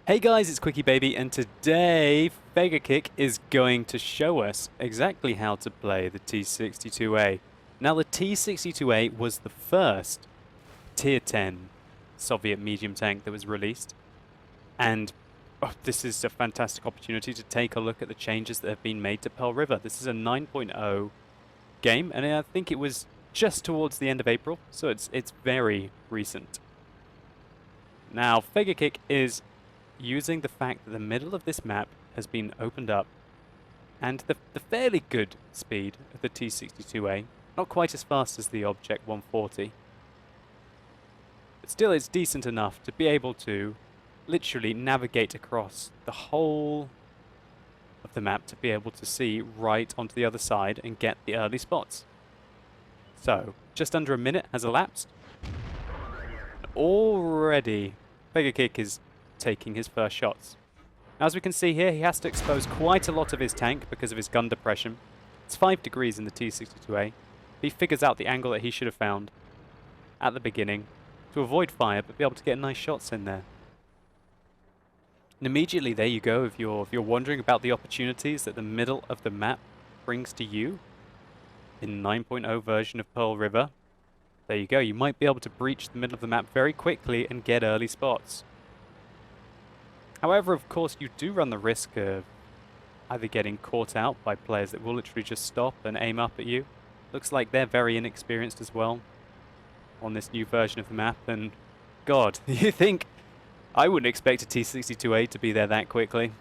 Hey guys, it's Quickie Baby, and today Kick is going to show us exactly how to play the T62A. Now the T62A was the first Tier 10 Soviet medium tank that was released, and this is a fantastic opportunity to take a look at the changes that have been made to Pearl River. This is a 9.0 game, and I think it was just towards the end of April, so it's very recent. Now Kick is using the fact that the middle of this map has been opened up and the fairly good speed of the T62A, not quite as fast as the Object 140, but still it's decent enough to be able to literally navigate across the whole of the map to be able to see right onto the other side and get the early spots. So, just under a minute has elapsed. Already, Kick is taking his first shots. As we can see here, he has to expose quite a lot of his tank because of his gun depression. It's 5 degrees in the T62A. He figures out the angle that he should have found at the beginning to avoid fire, but be able to get nice shots in there. And immediately there you go, if you're wondering about the opportunities that the middle of the map brings to you in 9.0 version of Pearl River, there you go. You might be able to breach the middle of the map very quickly and get early spots. However, of course, you do run the risk of either getting caught out by players that will literally just stop and aim up at you. Looks like they're very inexperienced as well on this new version of the map, and God, you think I wouldn't expect a T62A to be there that quickly.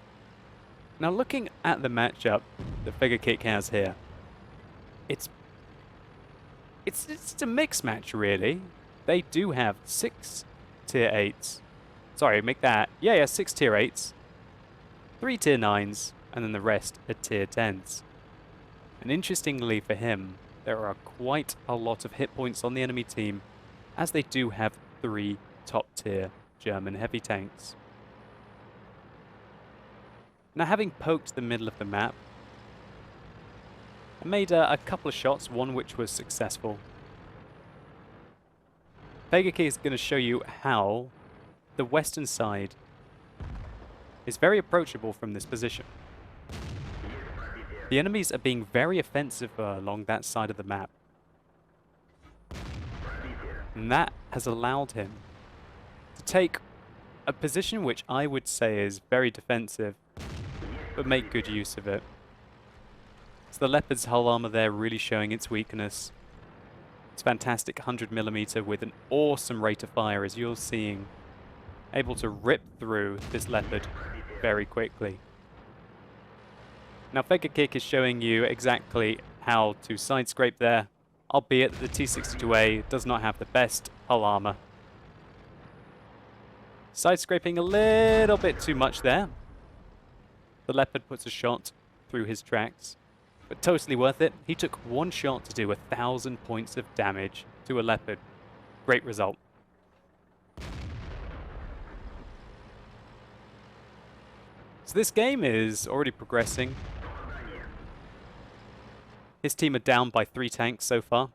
Now looking at the matchup that Kick has here, it's a mixed match really. They do have 6 tier 8s. Sorry, make that. Yeah, 6 tier 8s, 3 tier 9s, and then the rest are tier 10s. And interestingly for him, there are quite a lot of hit points on the enemy team, as they do have 3 top tier German heavy tanks. Now, having poked the middle of the map, I made a couple of shots, one which was successful. Kick is going to show you how the western side is very approachable from this position. The enemies are being very offensive along that side of the map, and that has allowed him to take a position which I would say is very defensive, but make good use of it. So the Leopard's hull armor there really showing its weakness. It's fantastic 100mm with an awesome rate of fire, as you're seeing, able to rip through this Leopard very quickly. Now Kick is showing you exactly how to side scrape there, albeit the T62A does not have the best hull armor. Side scraping a little bit too much there. The Leopard puts a shot through his tracks, but totally worth it. He took one shot to do 1,000 points of damage to a Leopard. Great result. So this game is already progressing. His team are down by 3 tanks so far.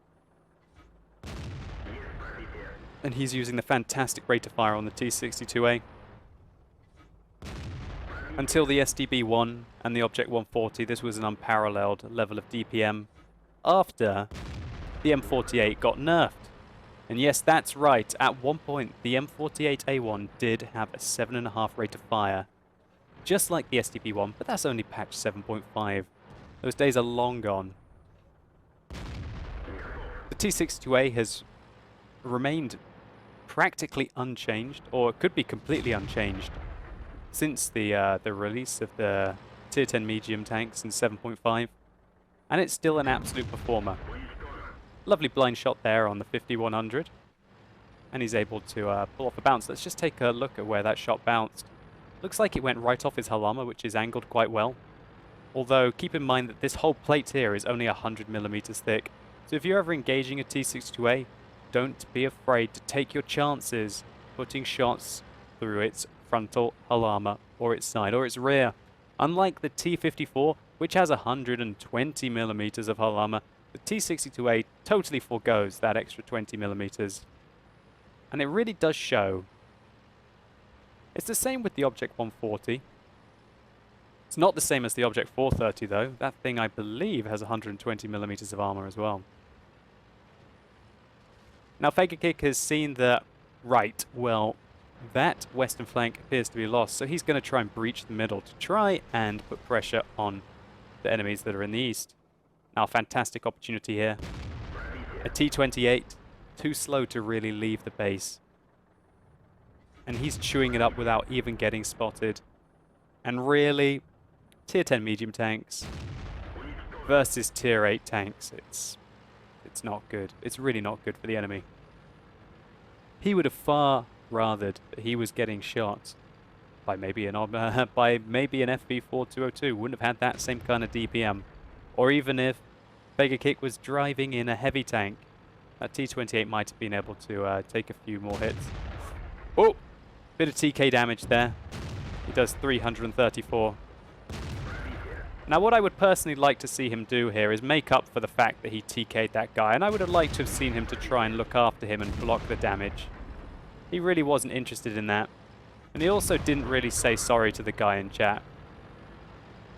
And he's using the fantastic rate of fire on the T62A. Until the SDB-1 and the Object 140, this was an unparalleled level of DPM after the M48 got nerfed. And yes, that's right, at one point the M48A1 did have a 7.5 rate of fire, just like the SDB-1, but that's only patch 7.5. Those days are long gone. The T62A has remained practically unchanged, or it could be completely unchanged, since the release of the Tier 10 medium tanks in 7.5, and it's still an absolute performer. Lovely blind shot there on the 5100, and he's able to pull off a bounce. Let's just take a look at where that shot bounced. Looks like it went right off his hull armor, which is angled quite well. Although, keep in mind that this whole plate here is only 100mm thick, so if you're ever engaging a T62A, don't be afraid to take your chances putting shots through its frontal hull armor, or its side, or its rear. Unlike the T54, which has 120mm of hull armor, the T62A totally forgoes that extra 20mm. And it really does show It's the same with the Object 140. It's not the same as the Object 430 though. That thing I believe has 120 millimeters of armor as well. Now Kick has seen that, right, well, that western flank appears to be lost, so he's going to try and breach the middle to try and put pressure on the enemies that are in the east. Now, fantastic opportunity here. A T28, too slow to really leave the base. And he's chewing it up without even getting spotted. And really, tier 10 medium tanks versus tier 8 tanks, it's not good. It's really not good for the enemy. He would have far rathered that he was getting shot by maybe an FV4202. Wouldn't have had that same kind of DPM. Or even if Kick was driving in a heavy tank, that T28 might have been able to take a few more hits. Oh! Bit of TK damage there. He does 334. Now what I would personally like to see him do here is make up for the fact that he TK'd that guy, and I would have liked to have seen him to try and look after him and block the damage. He really wasn't interested in that. And he also didn't really say sorry to the guy in chat.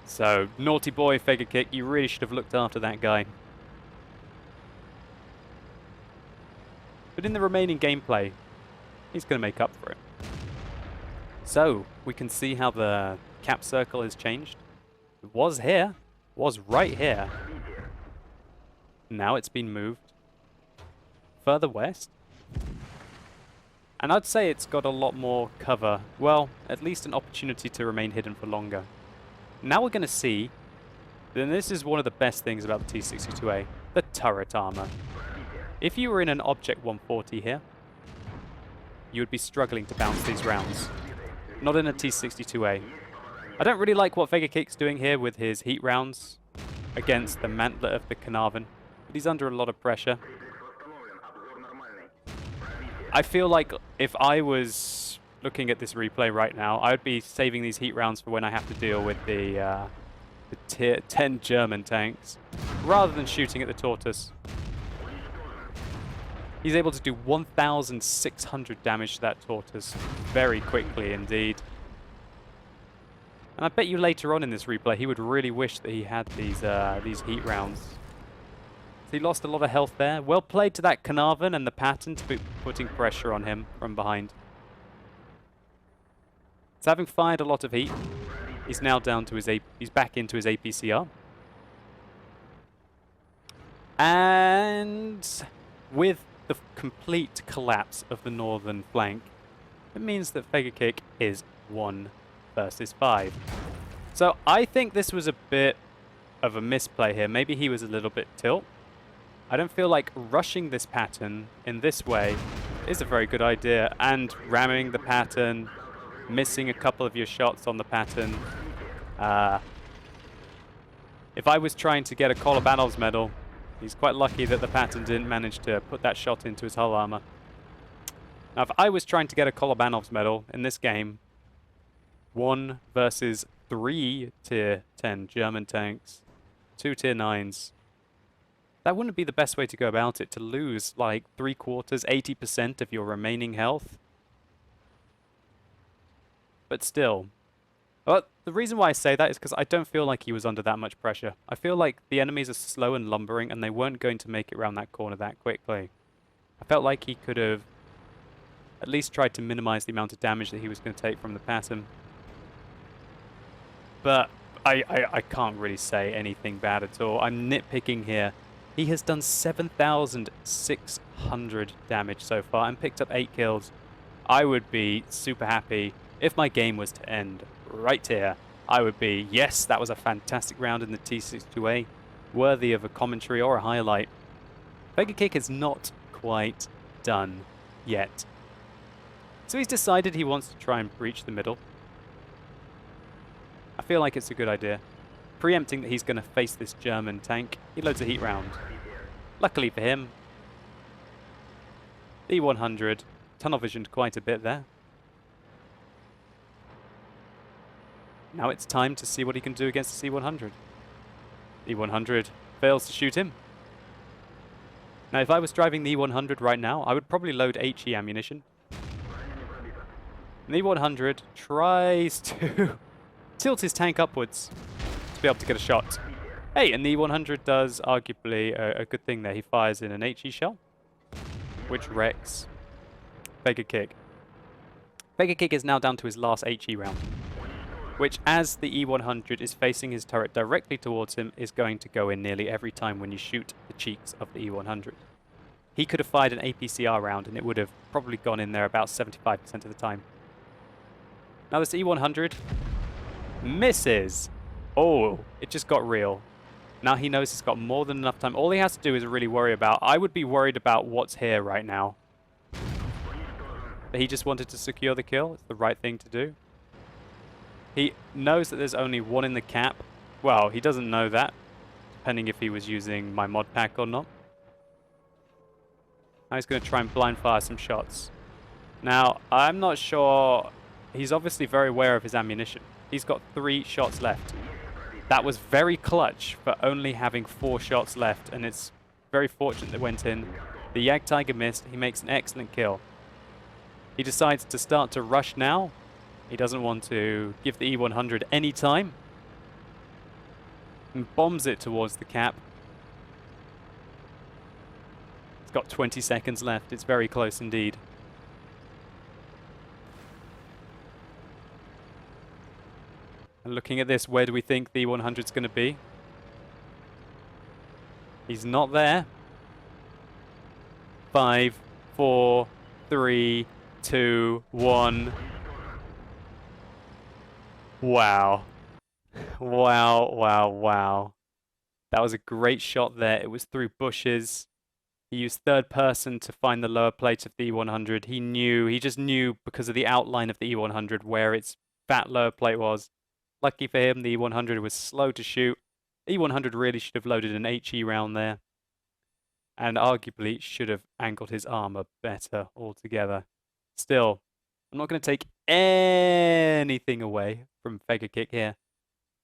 So, naughty boy, Kick, you really should have looked after that guy. But in the remaining gameplay, he's going to make up for it. So, we can see how the cap circle has changed. It was here, was right here. Now it's been moved further west. And I'd say it's got a lot more cover. Well, at least an opportunity to remain hidden for longer. Now we're going to see, and this is one of the best things about the T62A, the turret armor. If you were in an Object 140 here, you would be struggling to bounce these rounds. Not in a T62A. I don't really like what Kick's doing here with his heat rounds against the mantlet of the Carnarvon, but he's under a lot of pressure. I feel like if I was looking at this replay right now, I would be saving these heat rounds for when I have to deal with the tier 10 German tanks, rather than shooting at the Tortoise. He's able to do 1,600 damage to that Tortoise very quickly indeed. And I bet you later on in this replay he would really wish that he had these heat rounds. So he lost a lot of health there. Well played to that Carnarvon and the pattern to be putting pressure on him from behind. So having fired a lot of heat, he's now down to he's back into his APCR. And with the complete collapse of the northern flank, it means that Kick is 1 versus 5. So I think this was a bit of a misplay here. Maybe he was a little bit tilt. I don't feel like rushing this pattern in this way is a very good idea. And ramming the pattern, missing a couple of your shots on the pattern. If I was trying to get a Kolobanov's medal, he's quite lucky that the pattern didn't manage to put that shot into his hull armor. Now, if I was trying to get a Kolobanov's medal in this game, 1 versus 3 tier 10 German tanks, 2 tier 9s, that wouldn't be the best way to go about it, to lose like 3/4, 80% of your remaining health. But still. Well, the reason why I say that is because I don't feel like he was under that much pressure. I feel like the enemies are slow and lumbering and they weren't going to make it around that corner that quickly. I felt like he could have at least tried to minimize the amount of damage that he was going to take from the pattern. But I can't really say anything bad at all. I'm nitpicking here. He has done 7,600 damage so far and picked up 8 kills. I would be super happy if my game was to end right here. I would be, yes, that was a fantastic round in the T62A, worthy of a commentary or a highlight. Kick is not quite done yet. So he's decided he wants to try and breach the middle. I feel like it's a good idea. Preempting that he's going to face this German tank, he loads a heat round. Luckily for him, E100 tunnel visioned quite a bit there. Now it's time to see what he can do against the C100. E100 fails to shoot him. Now if I was driving the E100 right now, I would probably load HE ammunition. And the E100 tries to tilt his tank upwards to be able to get a shot. Hey, and the E100 does arguably a good thing there. He fires in an HE shell, which wrecks Vega Kick. Vega Kick is now down to his last HE round, which, as the E100 is facing his turret directly towards him, is going to go in nearly every time when you shoot the cheeks of the E100. He could have fired an APCR round and it would have probably gone in there about 75% of the time. Now this E100 misses. Oh, it just got real. Now he knows he's got more than enough time. All he has to do is really worry about. I would be worried about what's here right now. But he just wanted to secure the kill. It's the right thing to do. He knows that there's only one in the cap. Well, he doesn't know that, depending if he was using my mod pack or not. Now he's going to try and blind fire some shots. Now, I'm not sure. He's obviously very aware of his ammunition. He's got 3 shots left. That was very clutch for only having 4 shots left, and it's very fortunate that it went in. The Yag Tiger missed. He makes an excellent kill. He decides to start to rush now. He doesn't want to give the E100 any time. And bombs it towards the cap. It's got 20 seconds left. It's very close indeed. And looking at this, where do we think the E100 is going to be? He's not there. 5, 4, 3, 2, 1. Wow. Wow, wow, wow. That was a great shot there. It was through bushes. He used third person to find the lower plate of the E100. He just knew because of the outline of the E100 where its fat lower plate was. Lucky for him, the E100 was slow to shoot. E100 really should have loaded an HE round there. And arguably should have angled his armor better altogether. Still, I'm not going to take anything away from Vega Kick here.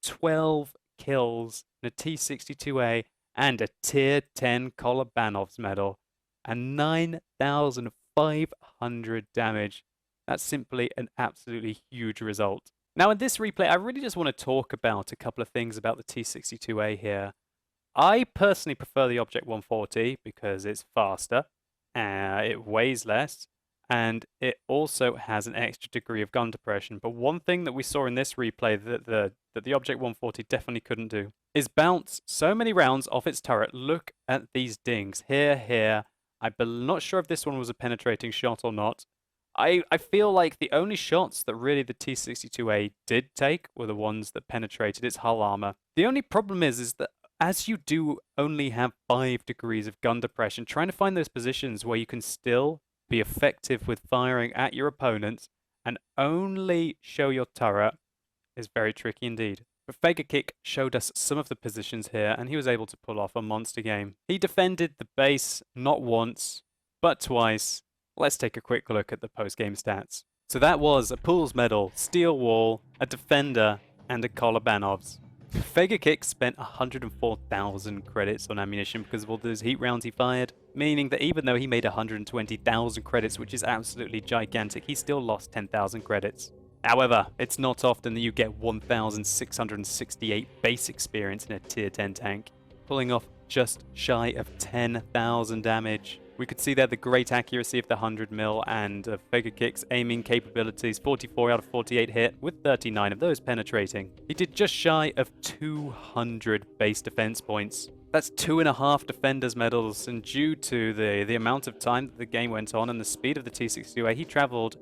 12 kills in a T62A and a Tier 10 Kolobanov's medal. And 9,500 damage. That's simply an absolutely huge result. Now in this replay, I really just want to talk about a couple of things about the T62A here. I personally prefer the Object 140 because it's faster, it weighs less, and it also has an extra degree of gun depression. But one thing that we saw in this replay that the Object 140 definitely couldn't do is bounce so many rounds off its turret. Look at these dings. Here. I'm not sure if this one was a penetrating shot or not. I feel like the only shots that really the T62A did take were the ones that penetrated its hull armor. The only problem is that as you do only have 5 degrees of gun depression, trying to find those positions where you can still be effective with firing at your opponents and only show your turret is very tricky indeed. But Vega Kick showed us some of the positions here, and he was able to pull off a monster game. He defended the base not once, but twice. Let's take a quick look at the post-game stats. So that was a Pools medal, Steel Wall, a Defender, and a Kolobanov's. Vega Kick spent 104,000 credits on ammunition because of all those heat rounds he fired, meaning that even though he made 120,000 credits, which is absolutely gigantic, he still lost 10,000 credits. However, it's not often that you get 1,668 base experience in a Tier 10 tank, pulling off just shy of 10,000 damage. We could see there the great accuracy of the 100mm and Vega Kick's aiming capabilities, 44 out of 48 hit, with 39 of those penetrating. He did just shy of 200 base defense points. That's 2.5 Defender's medals, and due to the amount of time that the game went on and the speed of the T62A, he traveled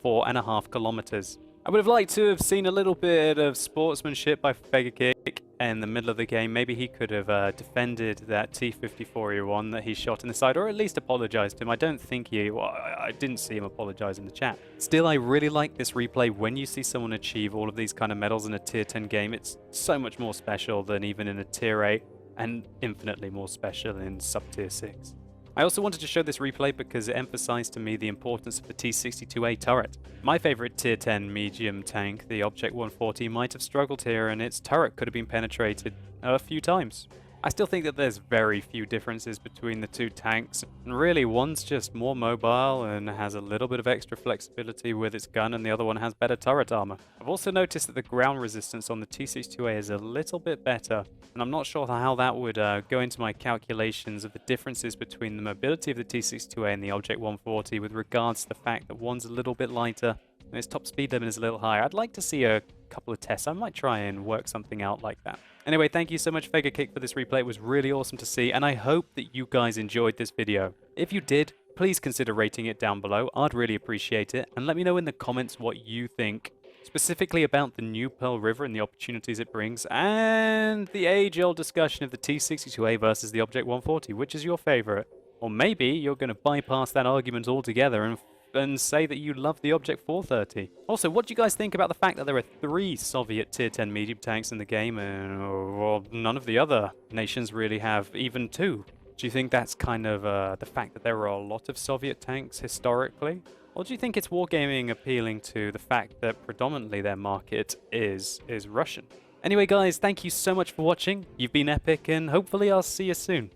4.5 kilometers. I would have liked to have seen a little bit of sportsmanship by Vega Kick in the middle of the game. Maybe he could have defended that T54E1 that he shot in the side, or at least apologized to him. I don't think I didn't see him apologize in the chat. Still, I really like this replay. When you see someone achieve all of these kind of medals in a Tier 10 game, it's so much more special than even in a Tier 8, and infinitely more special in sub-Tier 6. I also wanted to show this replay because it emphasized to me the importance of the T62A turret. My favorite Tier 10 medium tank, the Object 140, might have struggled here and its turret could have been penetrated a few times. I still think that there's very few differences between the two tanks, and really one's just more mobile and has a little bit of extra flexibility with its gun, and the other one has better turret armor. I've also noticed that the ground resistance on the T62A is a little bit better, and I'm not sure how that would go into my calculations of the differences between the mobility of the T62A and the Object 140 with regards to the fact that one's a little bit lighter and its top speed limit is a little higher. I'd like to see a couple of tests. I might try and work something out like that. Anyway, thank you so much, Kick, for this replay. It was really awesome to see, and I hope that you guys enjoyed this video. If you did, please consider rating it down below. I'd really appreciate it. And let me know in the comments what you think, specifically about the new Pearl River and the opportunities it brings, and the age-old discussion of the T62A versus the Object 140. Which is your favorite? Or maybe you're going to bypass that argument altogether and say that you love the Object 430. Also, what do you guys think about the fact that there are 3 Soviet Tier 10 medium tanks in the game, and well, none of the other nations really have even 2? Do you think that's kind of the fact that there are a lot of Soviet tanks historically? Or do you think it's wargaming appealing to the fact that predominantly their market is Russian? Anyway guys, thank you so much for watching. You've been epic, and hopefully I'll see you soon.